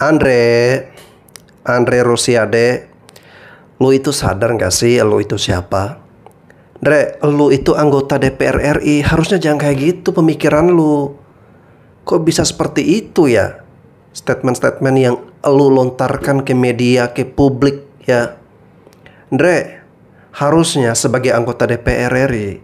Andre, Andre Rosiade, lu itu sadar gak sih lu itu siapa? Andre, lu itu anggota DPR RI, harusnya jangan kayak gitu pemikiran lu. Kok bisa seperti itu ya? Statement-statement yang lu lontarkan ke media, ke publik ya. Andre, harusnya sebagai anggota DPR RI,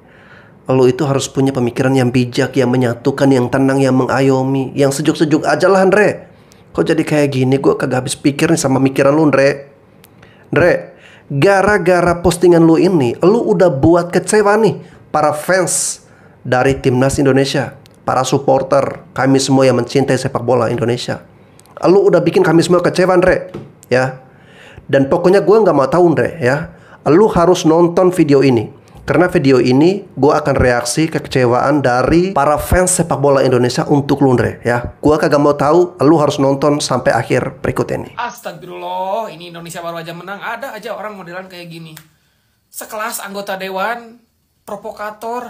lu itu harus punya pemikiran yang bijak, yang menyatukan, yang tenang, yang mengayomi, yang sejuk-sejuk aja lah Andre. Kok jadi kayak gini? Gue kagak habis pikir nih sama mikiran lu, Andre. Andre, gara-gara postingan lu ini, lu udah buat kecewa nih para fans dari Timnas Indonesia, para supporter, kami semua yang mencintai sepak bola Indonesia. Lu udah bikin kami semua kecewa, Andre. Ya. Dan pokoknya gue nggak mau tahu, Andre, ya. Lu harus nonton video ini. Karena video ini gue akan reaksi kekecewaan dari para fans sepak bola Indonesia untuk lu, Andre, ya. Gue kagak mau tahu, lu harus nonton sampai akhir berikut ini. Astagfirullah, ini Indonesia baru aja menang, ada aja orang modelan kayak gini. Sekelas anggota dewan, provokator.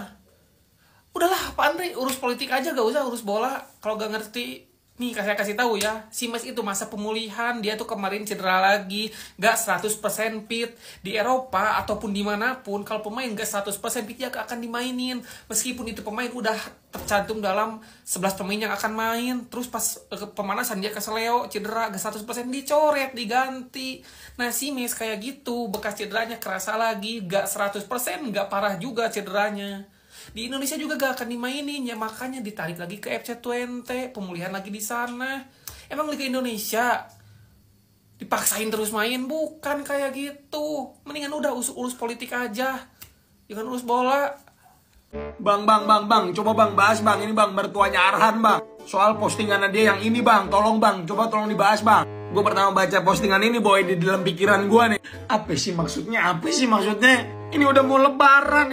Udahlah, Pak Andre, urus politik aja, gak usah urus bola. Kalau gak ngerti, nih kasih tahu ya, si Mes itu masa pemulihan, dia tuh kemarin cedera lagi, gak 100% fit. Di Eropa ataupun dimanapun, kalau pemain gak 100% fit, dia gak akan dimainin. Meskipun itu pemain udah tercantum dalam 11 pemain yang akan main, terus pas pemanasan dia keseleo, cedera gak 100%, dicoret, diganti. Nah si Mes kayak gitu, bekas cederanya kerasa lagi, gak 100%, gak parah juga cederanya. Di Indonesia juga gak akan dimainin ya, makanya ditarik lagi ke FC20, pemulihan lagi di sana. Emang Liga Indonesia dipaksain terus main? Bukan kayak gitu. Mendingan udah urus politik aja, jangan urus bola. Bang, coba bang bahas bang, ini bang mertuanya Arhan bang. Soal postingan dia yang ini bang, tolong tolong dibahas bang. Gue pertama baca postingan ini boy, di dalam pikiran gue nih, apa sih maksudnya? Ini udah mau lebaran,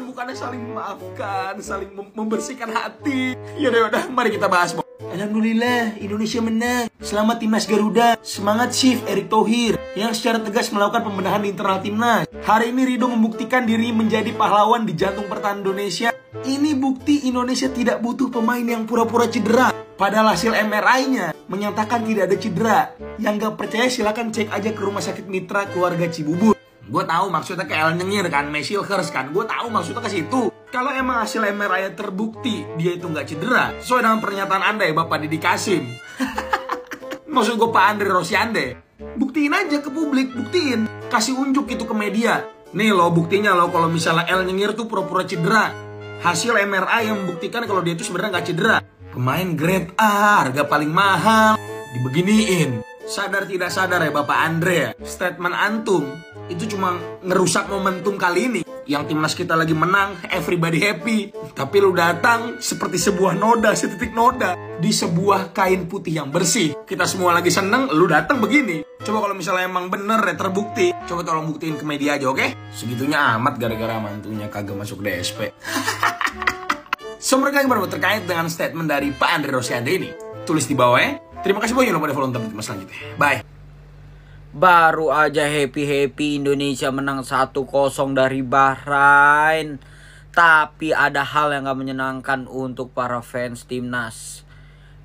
bukannya saling memaafkan, saling membersihkan hati. Yaudah, mari kita bahas boy. Alhamdulillah, Indonesia menang. Selamat Timnas Garuda. Semangat Chief Erick Thohir yang secara tegas melakukan pembenahan di internal Timnas. Hari ini Rido membuktikan diri menjadi pahlawan di jantung pertahanan Indonesia. Ini bukti Indonesia tidak butuh pemain yang pura-pura cedera. Padahal hasil MRI-nya menyatakan tidak ada cedera. Yang gak percaya silakan cek aja ke rumah sakit mitra keluarga Cibubur. Gue tahu maksudnya ke El Nyengir kan, Mesilhers kan. Gue tahu maksudnya ke situ. Kalau emang hasil MRI terbukti dia itu nggak cedera, sesuai dengan pernyataan Anda ya Bapak Didi Kasim. Maksud gue Pak Andre Rosiade. Buktiin aja ke publik, buktiin. Kasih unjuk itu ke media. Nih lo buktinya lo kalau misalnya El Nyengir tuh pura-pura cedera. Hasil MRI yang membuktikan kalau dia itu sebenarnya nggak cedera. Pemain grade A, harga paling mahal, dibeginiin. Sadar tidak sadar ya Bapak Andre ya, statement antum itu cuma ngerusak momentum kali ini. Yang timnas kita lagi menang, everybody happy. Tapi lu datang seperti sebuah noda, setitik noda di sebuah kain putih yang bersih. Kita semua lagi seneng, lu datang begini. Coba kalau misalnya emang bener ya terbukti, coba tolong buktiin ke media aja, oke? Segitunya amat gara-gara mantunya kagak masuk DSP. So, mereka yang baru terkait dengan statement dari Pak Andre Rosiade ini, tulis di bawah ya. Terima kasih banyak udah follow untuk tema selanjutnya. Bye. Baru aja happy Indonesia menang 1-0 dari Bahrain. Tapi ada hal yang gak menyenangkan untuk para fans timnas.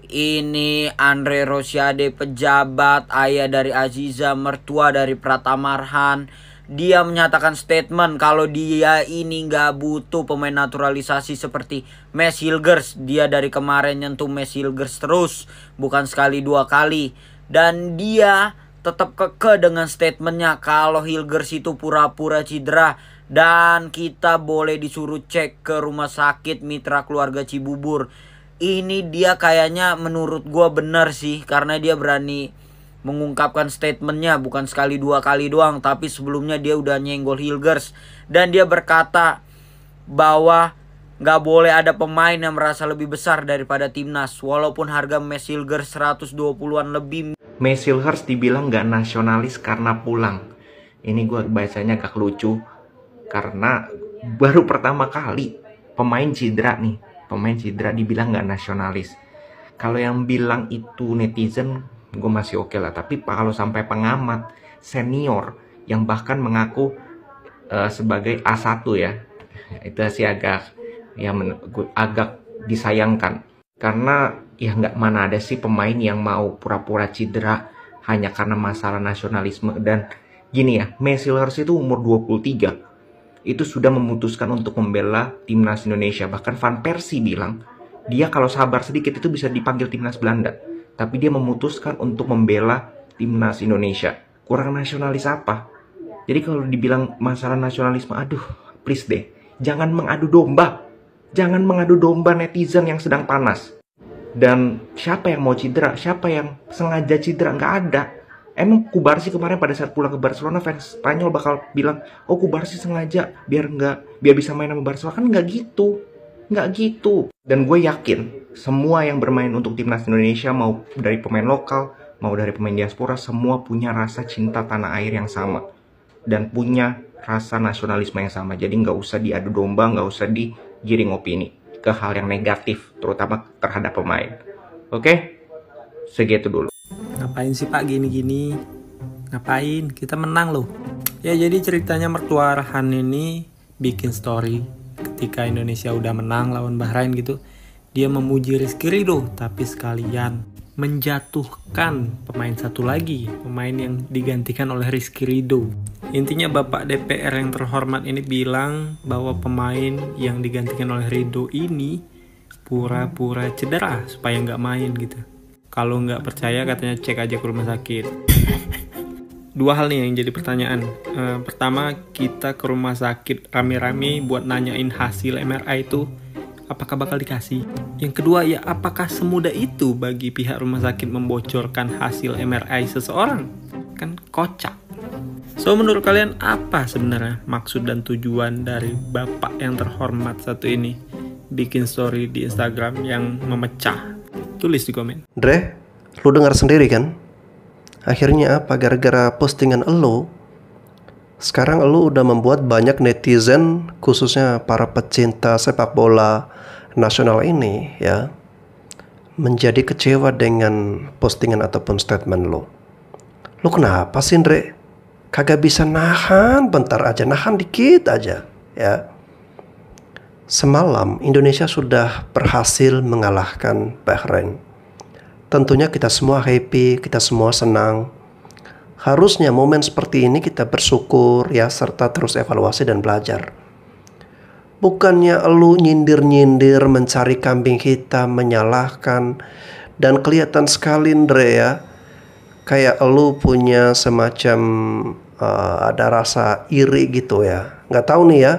Ini Andre Rosiade, pejabat, ayah dari Aziza, mertua dari Pratama Arhan. Dia menyatakan statement kalau dia ini gak butuh pemain naturalisasi seperti Mes Hilgers. Dia dari kemarin nyentuh Mes Hilgers terus, bukan sekali dua kali. Dan dia tetap kekeh dengan statementnya kalau Hilgers itu pura-pura cedera. Dan kita boleh disuruh cek ke rumah sakit mitra keluarga Cibubur. Ini dia kayaknya menurut gua benar sih, karena dia berani mengungkapkan statementnya bukan sekali dua kali doang, tapi sebelumnya dia udah nyenggol Hilgers. Dan dia berkata bahwa gak boleh ada pemain yang merasa lebih besar daripada timnas, walaupun harga Mes Hilgers 120-an lebih. Mes Hilgers dibilang gak nasionalis karena pulang. Ini gue bacanya agak lucu, karena baru pertama kali pemain cedera nih, pemain cedera dibilang gak nasionalis. Kalau yang bilang itu netizen, gue masih oke lah. Tapi kalau sampai pengamat senior yang bahkan mengaku sebagai A1 ya, itu sih agak disayangkan. Karena ya nggak, mana ada sih pemain yang mau pura-pura cedera hanya karena masalah nasionalisme. Dan gini ya, Messi harus itu umur 23 itu sudah memutuskan untuk membela timnas Indonesia. Bahkan Van Persie bilang dia kalau sabar sedikit itu bisa dipanggil timnas Belanda. Tapi dia memutuskan untuk membela timnas Indonesia. Kurang nasionalis apa? Jadi kalau dibilang masalah nasionalisme, aduh, please deh, jangan mengadu domba. Jangan mengadu domba netizen yang sedang panas. Dan siapa yang mau cedera? Siapa yang sengaja cedera? Nggak ada. Emang Kubarsi kemarin pada saat pulang ke Barcelona, fans Spanyol bakal bilang, oh Kubarsi sengaja biar bisa main sama Barcelona. Kan nggak gitu. Nggak gitu. Dan gue yakin semua yang bermain untuk timnas Indonesia, mau dari pemain lokal, mau dari pemain diaspora, semua punya rasa cinta tanah air yang sama. Dan punya rasa nasionalisme yang sama. Jadi nggak usah diadu domba, nggak usah digiring opini ke hal yang negatif, terutama terhadap pemain. Oke? Segitu dulu. Ngapain sih Pak gini-gini? Ngapain? Kita menang loh. Ya jadi ceritanya mertua Arhan ini bikin story ketika Indonesia udah menang lawan Bahrain gitu. Dia memuji Rizky Ridho, tapi sekalian menjatuhkan pemain satu lagi, pemain yang digantikan oleh Rizky Ridho. Intinya Bapak DPR yang terhormat ini bilang bahwa pemain yang digantikan oleh Ridho ini pura-pura cedera supaya nggak main gitu. Kalau nggak percaya katanya cek aja ke rumah sakit. Dua hal nih yang jadi pertanyaan. Pertama, kita ke rumah sakit rame-rame buat nanyain hasil MRI itu apakah bakal dikasih. Yang kedua ya, apakah semudah itu bagi pihak rumah sakit membocorkan hasil MRI seseorang? Kan kocak. So menurut kalian apa sebenarnya maksud dan tujuan dari bapak yang terhormat satu ini bikin story di Instagram yang memecah? Tulis di komen. Dre, lu dengar sendiri kan? Akhirnya apa? Gara-gara postingan elu, sekarang elu udah membuat banyak netizen, khususnya para pecinta sepak bola nasional ini ya, menjadi kecewa dengan postingan ataupun statement lo. Lu kenapa sih, Dre? Kagak bisa nahan bentar aja, nahan dikit aja ya. Semalam Indonesia sudah berhasil mengalahkan Bahrain. Tentunya kita semua happy, kita semua senang. Harusnya momen seperti ini kita bersyukur ya, serta terus evaluasi dan belajar. Bukannya elu nyindir-nyindir, mencari kambing hitam, menyalahkan. Dan kelihatan sekali, Ndre ya, kayak elu punya semacam ada rasa iri gitu ya. Nggak tahu nih ya,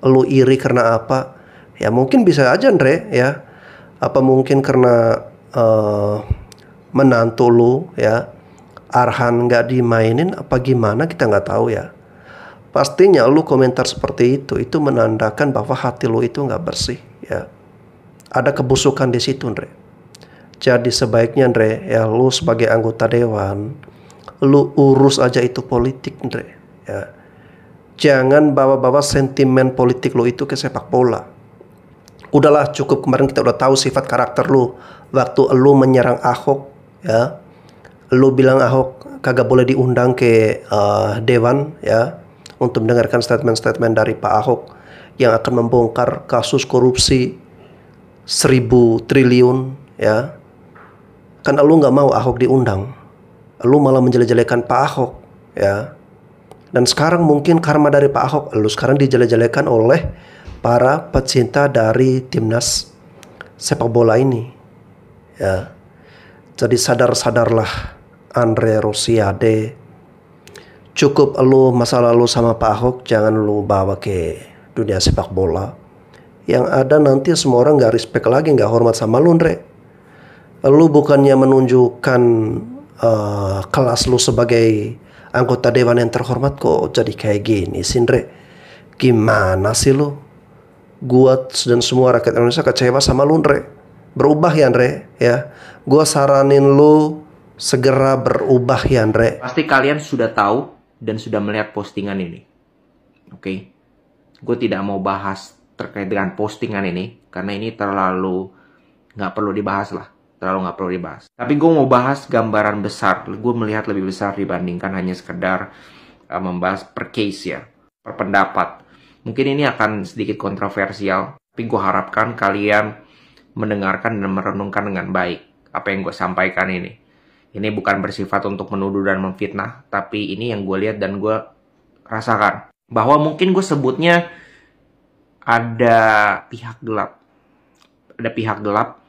elu iri karena apa. Ya mungkin bisa aja, Ndre ya. Apa mungkin karena menantu lu ya, Arhan nggak dimainin apa gimana, kita nggak tahu ya. Pastinya lu komentar seperti itu menandakan bahwa hati lu itu nggak bersih ya. Ada kebusukan di situ, Ndre. Jadi sebaiknya, Ndre ya, lu sebagai anggota dewan, lu urus aja itu politik, Ndre ya. Jangan bawa-bawa sentimen politik lu itu ke sepak bola. Udahlah, cukup, kemarin kita udah tahu sifat karakter lu. Waktu lu menyerang Ahok ya, lu bilang Ahok kagak boleh diundang ke dewan ya, untuk mendengarkan statement-statement dari Pak Ahok yang akan membongkar kasus korupsi 1.000 triliun ya. Kan lu nggak mau Ahok diundang, lu malah menjelek-jelekan Pak Ahok ya. Dan sekarang mungkin karma dari Pak Ahok, lu sekarang dijelek-jelekan oleh para pecinta dari timnas sepak bola ini ya. Jadi sadar-sadarlah Andre Rosiade. Cukup lu masa lalu sama Pak Ahok, jangan lu bawa ke dunia sepak bola. Yang ada nanti semua orang gak respect lagi, gak hormat sama lu, Andre. Lu bukannya menunjukkan kelas lu sebagai anggota dewan yang terhormat, kok jadi kayak gini sih, Andre. Gimana sih lu? Gua dan semua rakyat Indonesia kecewa sama lu, Andre. Berubah ya, Andre ya. Gua saranin lu segera berubah ya, Andre. Pasti kalian sudah tahu dan sudah melihat postingan ini. Oke. Gue tidak mau bahas terkait dengan postingan ini karena ini terlalu nggak perlu dibahas lah. Terlalu nggak perlu dibahas. Tapi gue mau bahas gambaran besar. Gue melihat lebih besar dibandingkan hanya sekedar membahas per case ya, per pendapat. Mungkin ini akan sedikit kontroversial, tapi gue harapkan kalian mendengarkan dan merenungkan dengan baik apa yang gue sampaikan ini. Ini bukan bersifat untuk menuduh dan memfitnah, tapi ini yang gue lihat dan gue rasakan. Bahwa mungkin gue sebutnya ada pihak gelap. Ada pihak gelap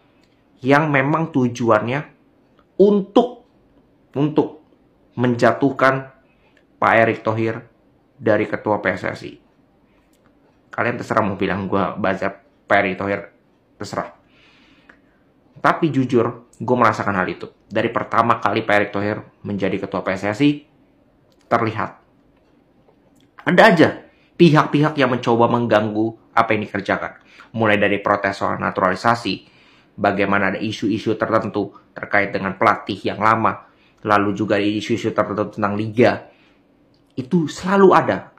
yang memang tujuannya untuk menjatuhkan Pak Erick Thohir dari ketua PSSI. Kalian terserah mau bilang gue baca Pak Erick Thohir, terserah. Tapi jujur, gue merasakan hal itu. Dari pertama kali Pak Erick Thohir menjadi ketua PSSI, terlihat. Ada aja pihak-pihak yang mencoba mengganggu apa yang dikerjakan. Mulai dari protes soal naturalisasi, bagaimana ada isu-isu tertentu terkait dengan pelatih yang lama, lalu juga isu-isu tertentu tentang liga. Itu selalu ada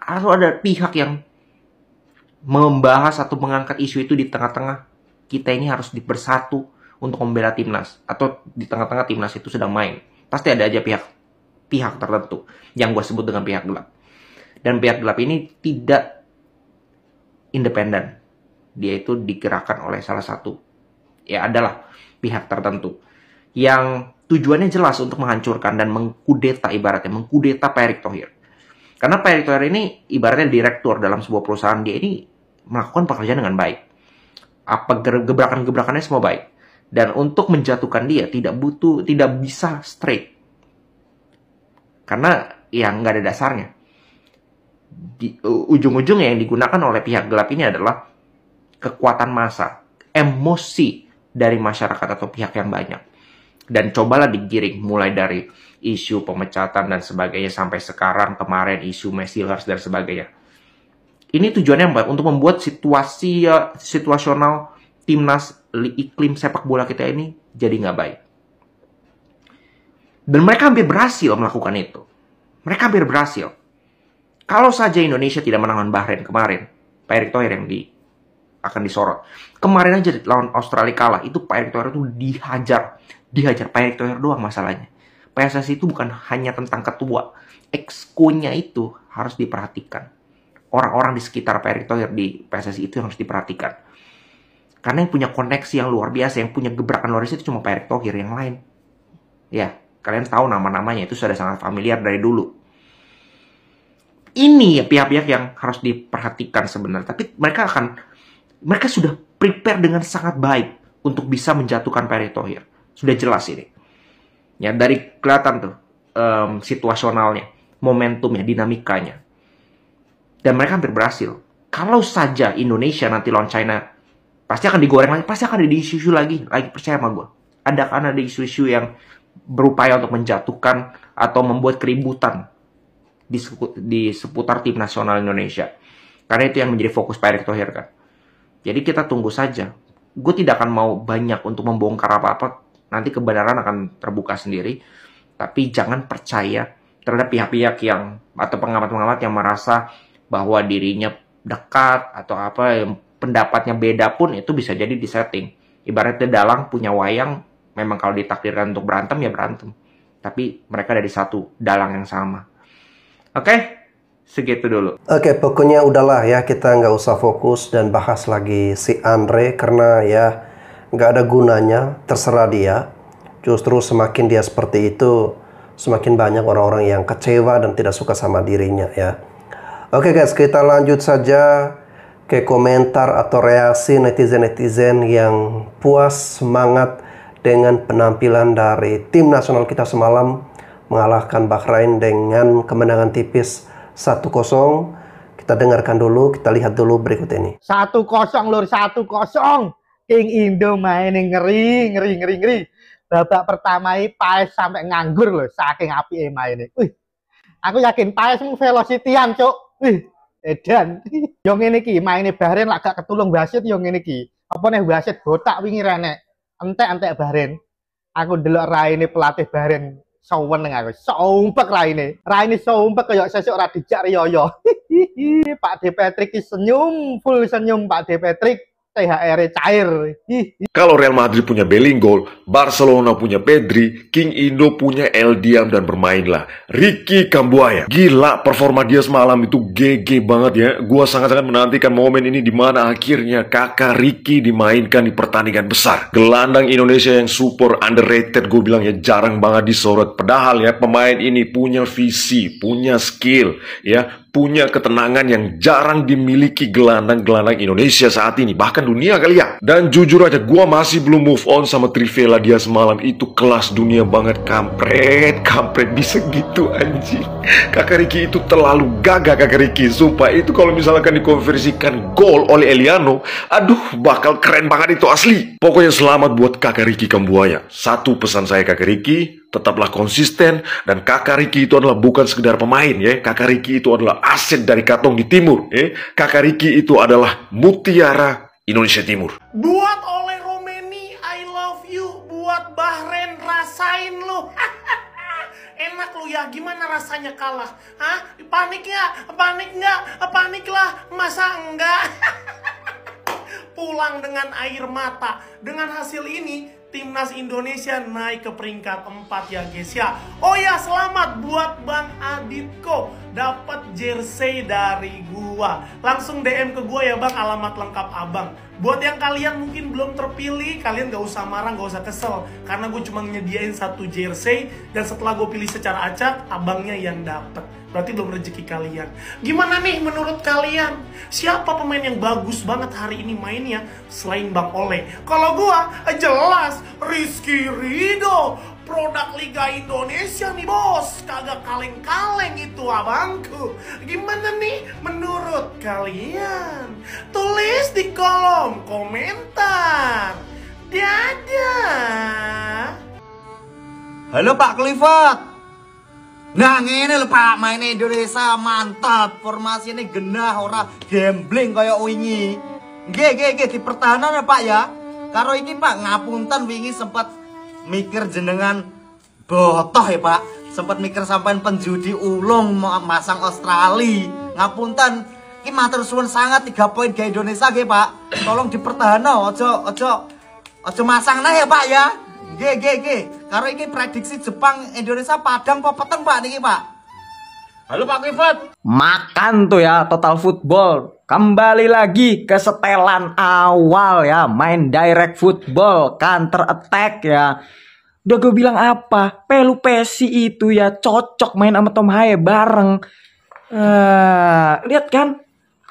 pihak yang membahas atau mengangkat isu itu di tengah-tengah. Kita ini harus bersatu untuk membela timnas, atau di tengah-tengah timnas itu sedang main. Pasti ada aja pihak tertentu yang gue sebut dengan pihak gelap. Dan pihak gelap ini tidak independen. Dia itu digerakkan oleh salah satu, ya adalah pihak tertentu yang tujuannya jelas untuk menghancurkan dan mengkudeta, ibaratnya mengkudeta Pak Erick Thohir. Karena Pak Erick Thohir ini ibaratnya direktur dalam sebuah perusahaan, dia ini melakukan pekerjaan dengan baik. Apa gebrakan-gebrakannya semua baik. Dan untuk menjatuhkan dia tidak bisa straight. Karena ya nggak ada dasarnya. Ujung-ujungnya yang digunakan oleh pihak gelap ini adalah kekuatan massa, emosi dari masyarakat atau pihak yang banyak. Dan cobalah digiring mulai dari isu pemecatan dan sebagainya sampai sekarang kemarin isu Mesilas dan sebagainya. Ini tujuannya untuk membuat situasional timnas, iklim sepak bola kita ini jadi nggak baik. Dan mereka hampir berhasil melakukan itu. Mereka hampir berhasil. Kalau saja Indonesia tidak menang Bahrain kemarin, Pak Erick Thohir yang akan disorot. Kemarin aja lawan Australia kalah, itu Pak Erick Thohir itu dihajar. Pak Erick Thohir doang masalahnya. PSSI itu bukan hanya tentang ketua. Exco-nya itu harus diperhatikan. Orang-orang di sekitar Pak Erick Thohir di PSSI itu harus diperhatikan. Karena yang punya koneksi yang luar biasa, yang punya gebrakan luar biasa itu cuma Pak Erick Thohir, yang lain. Ya, kalian tahu nama-namanya, itu sudah sangat familiar dari dulu. Ini ya pihak-pihak yang harus diperhatikan sebenarnya. Tapi mereka sudah prepare dengan sangat baik untuk bisa menjatuhkan Pak Erick Thohir. Sudah jelas ini. Ya, dari kelihatan tuh situasionalnya, momentumnya, dinamikanya. Dan mereka hampir berhasil. Kalau saja Indonesia nanti lawan China, pasti akan digoreng lagi, pasti akan ada isu-isu lagi percaya sama gue. Akan ada isu-isu yang berupaya untuk menjatuhkan atau membuat keributan di seputar tim nasional Indonesia. Karena itu yang menjadi fokus Pak Erick Thohir kan. Jadi kita tunggu saja. Gue tidak akan mau banyak untuk membongkar apa-apa. Nanti kebenaran akan terbuka sendiri. Tapi jangan percaya terhadap pihak-pihak yang atau pengamat-pengamat yang merasa bahwa dirinya dekat atau apa yang pendapatnya beda pun itu bisa jadi disetting. Ibaratnya dalang punya wayang, memang kalau ditakdirkan untuk berantem ya berantem. Tapi mereka dari satu dalang yang sama. Oke, segitu dulu. Oke, pokoknya udahlah ya, kita nggak usah fokus dan bahas lagi si Andre karena ya nggak ada gunanya, terserah dia. Justru semakin dia seperti itu, semakin banyak orang-orang yang kecewa dan tidak suka sama dirinya ya. Oke guys, kita lanjut saja ke komentar atau reaksi netizen-netizen yang puas semangat dengan penampilan dari tim nasional kita semalam mengalahkan Bahrain dengan kemenangan tipis 1-0. Kita dengarkan dulu, kita lihat dulu berikut ini. 1-0 lur, 1-0. King Indo main ngeri. Babak pertama ini Paes sampai nganggur loh, saking apike maine. Wih, aku yakin Paes mung velocity-an, Cuk. Wih, edan. Yo ngene iki, maine Bahrain lak gak ketulung wasit yo ngene iki. Apa nih wasit botak wingi renek. Entek-entek Bahrain. Aku ndelok raine pelatih Bahrain saweneng aku. Sumpek raine. Raine sumpek kaya sesuk ora dijak riyoyo. Pak De Patrick senyum, full senyum Pak De Patrick. THR cair. Kalau Real Madrid punya Bellingham, Barcelona punya Pedri, King Indo punya El Diam dan bermainlah Ricky Kambuaya. Gila, performa dia semalam itu GG banget ya. Gua sangat-sangat menantikan momen ini di mana akhirnya kakak Ricky dimainkan di pertandingan besar. Gelandang Indonesia yang super underrated, gue bilang ya, jarang banget disorot. Padahal ya pemain ini punya visi, punya skill, ya, punya ketenangan yang jarang dimiliki gelandang-gelandang Indonesia saat ini, bahkan dunia kali ya. Dan jujur aja, gua masih belum move on sama Trivela dia semalam. Itu kelas dunia banget, kampret bisa gitu anjing. Kakak Ricky itu terlalu gagah, kakak Ricky. Sumpah itu kalau misalkan dikonversikan gol oleh Eliano, aduh bakal keren banget itu asli. Pokoknya selamat buat kakak Ricky Kambuaya. Satu pesan saya kakak Ricky, tetaplah konsisten, dan kakak Ricky itu adalah bukan sekedar pemain ya. Kakak Ricky itu adalah aset dari Katong di Timur ya. Kakak Ricky itu adalah mutiara Indonesia Timur. Buat oleh Romeni, I love you. Buat Bahrain, rasain lu. Enak lu ya, gimana rasanya kalah? Hah? Panik nggak? Panik nggak? Paniklah, masa enggak? Pulang dengan air mata. Dengan hasil ini, Timnas Indonesia naik ke peringkat 4 ya guys ya. Oh ya, selamat buat Bang Aditko, dapat jersey dari gua. Langsung DM ke gua ya Bang, alamat lengkap abang. Buat yang kalian mungkin belum terpilih, kalian gak usah marah, gak usah kesel, karena gue cuma nyediain 1 jersey, dan setelah gue pilih secara acak, abangnya yang dapet. Berarti belum rezeki kalian. Gimana nih menurut kalian? Siapa pemain yang bagus banget hari ini mainnya selain Bang Ole? Kalau gua jelas Rizky Ridho, produk Liga Indonesia nih bos. Kagak kaleng-kaleng itu abangku. Gimana nih menurut kalian? Tulis di kolom komentar. Dadah. Halo Pak Clifford. Nah ngene lho Pak, mainnya Indonesia mantap. Formasi ini genah, ora gambling kayak wingi. Nggih di pertahanan ya Pak ya. Karo iki Pak, ngapunten wingi sempat mikir jenengan botoh ya Pak. Sempat mikir sampean penjudi ulung masang Australia. Ngapunten, iki matur suwun sangat 3 poin ke Indonesia nggih Pak. Tolong di pertahanan, ojo masang nah ya Pak ya. Nggih. Karo iki prediksi Jepang Indonesia padang apa peteng Pak niki Pak? Halo Pak Clifford. Makan tuh ya Total Football. Kembali lagi ke setelan awal ya, main direct football, counter attack ya. Udah gue bilang apa? Pelu Pesi itu ya cocok main sama Tom Haye bareng. Lihat kan?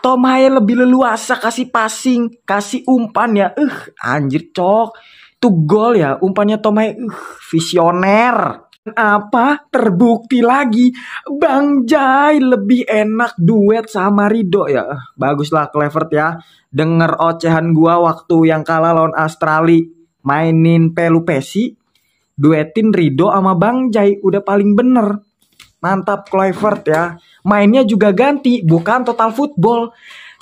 Tom Haye lebih leluasa kasih passing, kasih umpan ya. Anjir cok. Itu gol ya, umpannya Tom Haye, visioner. Apa? Terbukti lagi, Bang Jai lebih enak duet sama Ridho ya. Baguslah Clevert ya. Denger ocehan gua waktu yang kalah lawan Australia, mainin Pelu Pesi, duetin Ridho sama Bang Jai, udah paling bener. Mantap Clevert ya. Mainnya juga ganti, bukan Total Football,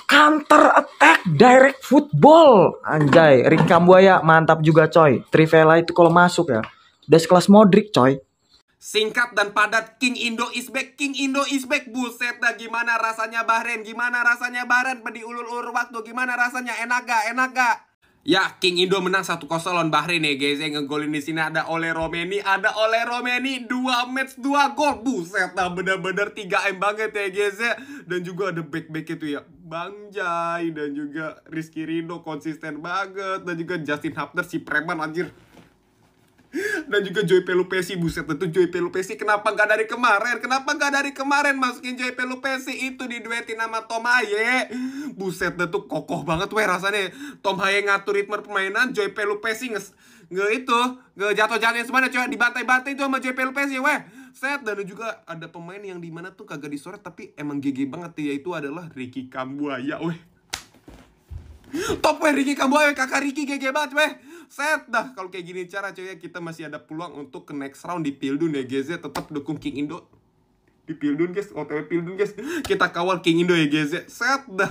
counter attack direct football. Anjay, Ricky Kambuaya mantap juga coy. Trivela itu kalau masuk ya udah sekelas Modric coy. Singkat dan padat, King Indo is back. Buset dah, gimana rasanya Bahrain? Di ulur-ulur waktu, gimana rasanya? Enak gak? Ya, King Indo menang 1-0 lawan Bahrain ya guys. Yang ngegolin di sini ada Ole Romeni, 2 match 2 gol. Buset dah, bener-bener 3M banget ya guys ya. Dan juga ada back-back itu ya, Bang Jai dan juga Rizky Ridho konsisten banget, dan juga Justin Hapner si preman anjir. Dan juga Joy Pelu Pesi, buset itu Joy Pelu Pesi kenapa nggak dari kemarin masukin Joy Pelu Pesi itu diduetin sama Tom Haye. Buset itu kokoh banget weh rasanya. Tom Haye ngatur ritme permainan, Joy Pelu Pesi jatuh-jatuhin semuanya coy, dibantai-bantai itu sama Joy Pelu Pesi weh. Set. Dan juga ada pemain yang dimana tuh kagak disorot tapi emang GG banget ya, itu adalah Ricky Kambuaya weh. Top weh Ricky Kambuaya, kakak Ricky GG banget weh. Set dah, kalau kayak gini cara coy ya, kita masih ada peluang untuk ke next round di Pildun ya guys ya. Tetap dukung King Indo di Pildun guys, OTW Pildun guys. Kita kawal King Indo ya guys ya. Set dah.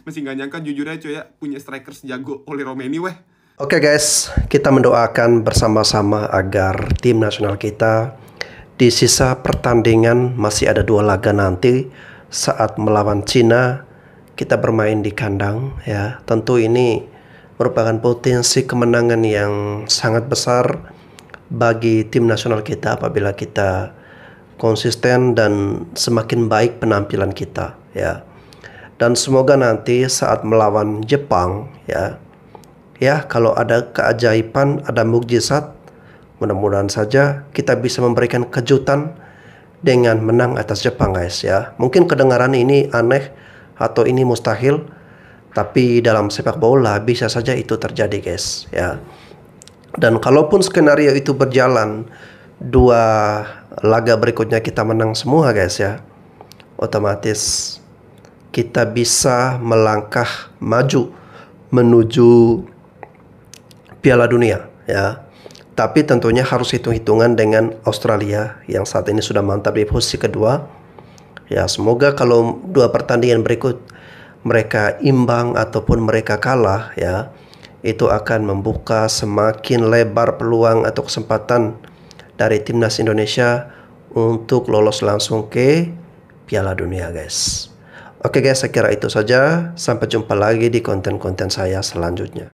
Masih gak nyangka jujur aja coy ya, punya striker sejago Ole Romeni weh. Oke guys, kita mendoakan bersama-sama agar tim nasional kita di sisa pertandingan, masih ada 2 laga nanti saat melawan Cina, kita bermain di kandang ya. Tentu ini merupakan potensi kemenangan yang sangat besar bagi tim nasional kita apabila kita konsisten dan semakin baik penampilan kita, ya. Dan semoga nanti saat melawan Jepang, ya kalau ada keajaiban, ada mukjizat, mudah-mudahan saja kita bisa memberikan kejutan dengan menang atas Jepang, guys, ya. Mungkin kedengaran ini aneh atau ini mustahil, tapi dalam sepak bola bisa saja itu terjadi, guys, ya. Dan kalaupun skenario itu berjalan, 2 laga berikutnya kita menang semua, guys, ya, otomatis kita bisa melangkah maju menuju Piala Dunia, ya. Tapi tentunya harus hitung-hitungan dengan Australia yang saat ini sudah mantap di posisi kedua. Ya, semoga kalau 2 pertandingan berikut mereka imbang ataupun mereka kalah, ya, itu akan membuka semakin lebar peluang atau kesempatan dari timnas Indonesia untuk lolos langsung ke Piala Dunia, guys. Oke guys, saya kira itu saja. Sampai jumpa lagi di konten-konten saya selanjutnya.